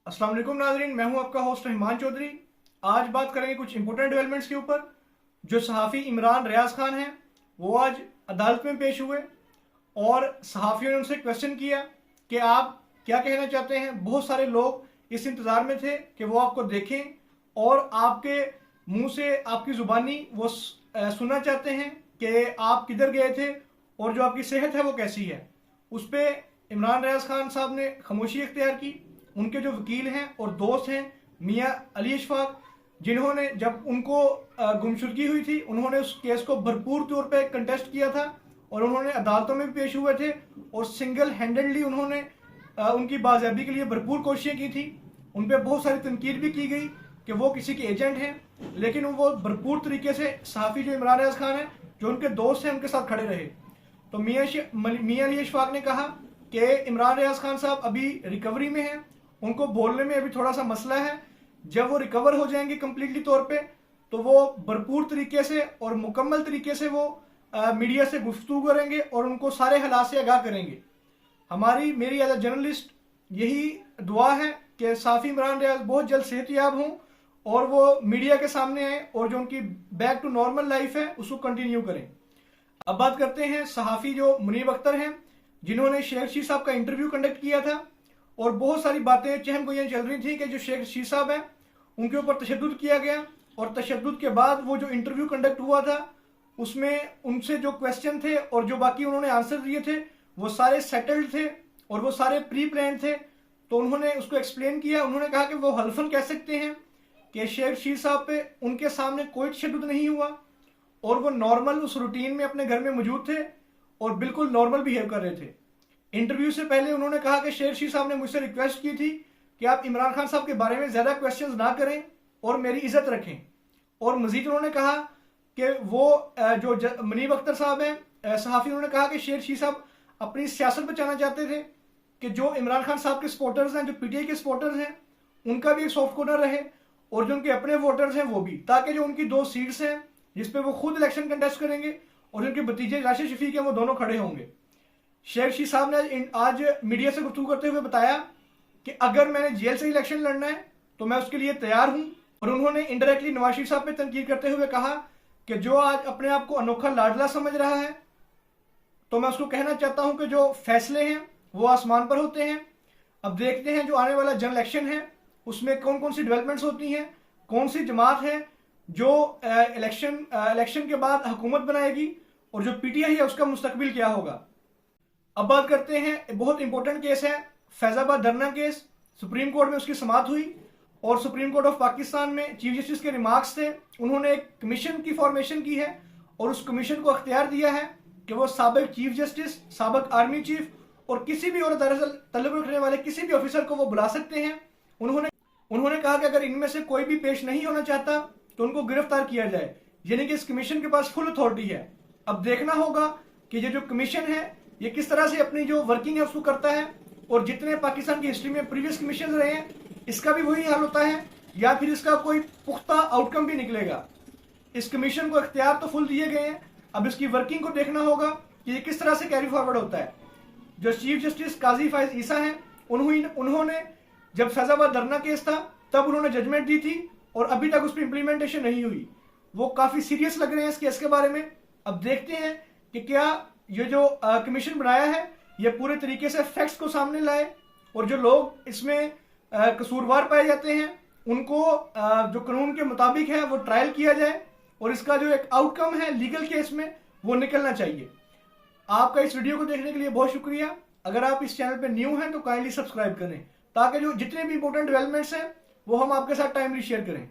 अस्सलाम वालेकुम नाज़रीन, मैं हूं आपका होस्ट रहमान चौधरी। आज बात करेंगे कुछ इंपॉर्टेंट डेवलपमेंट्स के ऊपर। जो सहाफ़ी इमरान रियाज खान हैं वो आज अदालत में पेश हुए और सहाफ़ियों ने उनसे क्वेश्चन किया कि आप क्या कहना चाहते हैं। बहुत सारे लोग इस इंतज़ार में थे कि वो आपको देखें और आपके मुंह से आपकी ज़ुबानी वो सुनना चाहते हैं कि आप किधर गए थे और जो आपकी सेहत है वो कैसी है। उस पर इमरान रियाज खान साहब ने खामोशी इख्तियार की। उनके जो वकील हैं और दोस्त हैं मियां अली इशफाक, जिन्होंने जब उनको गुमशुदगी हुई थी उन्होंने उस केस को भरपूर तौर पे कंटेस्ट किया था और उन्होंने अदालतों में पेश हुए थे और सिंगल हैंडेडली उन्होंने उनकी बाज़याबी के लिए भरपूर कोशिशें की थी। उन पर बहुत सारी तनकीद भी की गई कि वो किसी के एजेंट हैं, लेकिन वो भरपूर तरीके से सहाफ़ी जो इमरान रियाज खान है जो उनके दोस्त हैं उनके साथ खड़े रहे। तो मियां अली इशफाक ने कहा कि इमरान रियाज खान साहब अभी रिकवरी में हैं, उनको बोलने में अभी थोड़ा सा मसला है। जब वो रिकवर हो जाएंगे कम्प्लीटली तौर पे तो वो भरपूर तरीके से और मुकम्मल तरीके से वो मीडिया से गुफ्तगू करेंगे और उनको सारे हालात से आगाह करेंगे। मेरी एज अ जर्नलिस्ट यही दुआ है कि सहाफ़ी इमरान रियाज बहुत जल्द सेहतयाब हों और वो मीडिया के सामने आए और जो उनकी बैक टू नॉर्मल लाइफ है उसको कंटिन्यू करें। अब बात करते हैं सहाफ़ी जो मुनीब अख्तर हैं, जिन्होंने शेख रशीद साहब का इंटरव्यू कंडक्ट किया था और बहुत सारी बातें चहमगोइयां चल रही थी कि जो शेख रशीद साहब हैं उनके ऊपर तशद्दुद किया गया और तशद्दुद के बाद वो जो इंटरव्यू कंडक्ट हुआ था उसमें उनसे जो क्वेश्चन थे और जो बाकी उन्होंने आंसर दिए थे वो सारे सेटल्ड थे और वो सारे प्री प्लान थे। तो उन्होंने उसको एक्सप्लेन किया। उन्होंने कहा कि वो हल्फन कह सकते हैं कि शेख रशीद साहब पे उनके सामने कोई तशद्दुद नहीं हुआ और वो नॉर्मल उस रूटीन में अपने घर में मौजूद थे और बिल्कुल नॉर्मल बिहेव कर रहे थे। इंटरव्यू से पहले उन्होंने कहा कि शेख रशीद साहब ने मुझसे रिक्वेस्ट की थी कि आप इमरान खान साहब के बारे में ज्यादा क्वेश्चंस ना करें और मेरी इज्जत रखें। और मजीद उन्होंने कहा कि वो जो मुनीब अख्तर साहब हैं सहाफ़ी, उन्होंने कहा कि शेख रशीद साहब अपनी सियासत बचाना चाहते थे कि जो इमरान खान साहब के सपोर्टर्स हैं, जो पीटीआई के सपोर्टर्स हैं, उनका भी एक सॉफ्ट कॉर्नर रहे और जो उनके अपने वोटर्स हैं वो भी, ताकि जो उनकी 2 सीट्स हैं जिसपे वो खुद इलेक्शन कंटेस्ट करेंगे और उनके भतीजे राशिद शफीक हैं वो दोनों खड़े होंगे। शेख रशीद साहब ने आज मीडिया से गुफ्तगू करते हुए बताया कि अगर मैंने जेल से इलेक्शन लड़ना है तो मैं उसके लिए तैयार हूं। और उन्होंने इनडायरेक्टली नवाज शरीफ साहब पे तनकीद करते हुए कहा कि जो आज अपने आप को अनोखा लाडला समझ रहा है तो मैं उसको कहना चाहता हूं कि जो फैसले हैं वो आसमान पर होते हैं। अब देखते हैं जो आने वाला जनरल इलेक्शन है उसमें कौन कौन सी डेवलपमेंट्स होती हैं, कौन सी जमात है जो इलेक्शन के बाद हुकूमत बनाएगी और जो पीटीआई है उसका मुस्तकबिल क्या होगा। अब बात करते हैं, बहुत इंपॉर्टेंट केस है फैजाबाद धरना केस। सुप्रीम कोर्ट में उसकी समाअत हुई और सुप्रीम कोर्ट ऑफ पाकिस्तान में चीफ जस्टिस के रिमार्क्स थे। उन्होंने एक कमीशन की फॉर्मेशन की है और उस कमीशन को अख्तियार दिया है कि वो साबिक चीफ जस्टिस, साबिक आर्मी चीफ और किसी भी और तल्लुक रखने वाले किसी भी ऑफिसर को वो बुला सकते हैं। उन्होंने कहा कि अगर इनमें से कोई भी पेश नहीं होना चाहता तो उनको गिरफ्तार किया जाए, यानी कि इस कमीशन के पास फुल अथॉरिटी है। अब देखना होगा कि ये जो कमीशन है ये किस तरह से अपनी जो वर्किंग है उसको करता है और जितने पाकिस्तान की हिस्ट्री में प्रीवियस कमीशन रहे हैं इसका भी वही हाल होता है या फिर इसका कोई पुख्ता आउटकम भी निकलेगा। इस कमीशन को इख्तियार तो फुल दिए गए हैं, अब इसकी वर्किंग को देखना होगा कि ये किस तरह से कैरी फॉरवर्ड होता है। जो चीफ जस्टिस काजी फायज ईसा हैं उन्होंने जब फैजाबाद धरना केस था तब उन्होंने जजमेंट दी थी और अभी तक उस पर इंप्लीमेंटेशन नहीं हुई। वो काफी सीरियस लग रहे हैं इस केस के बारे में। अब देखते हैं कि क्या ये जो कमीशन बनाया है ये पूरे तरीके से फैक्ट्स को सामने लाए और जो लोग इसमें कसूरवार पाए जाते हैं उनको जो कानून के मुताबिक है वो ट्रायल किया जाए और इसका जो एक आउटकम है लीगल केस में वो निकलना चाहिए। आपका इस वीडियो को देखने के लिए बहुत शुक्रिया। अगर आप इस चैनल पे न्यू हैं तो काइंडली सब्सक्राइब करें ताकि जो जितने भी इंपॉर्टेंट डेवलपमेंट्स हैं वो हम आपके साथ टाइमली शेयर करें।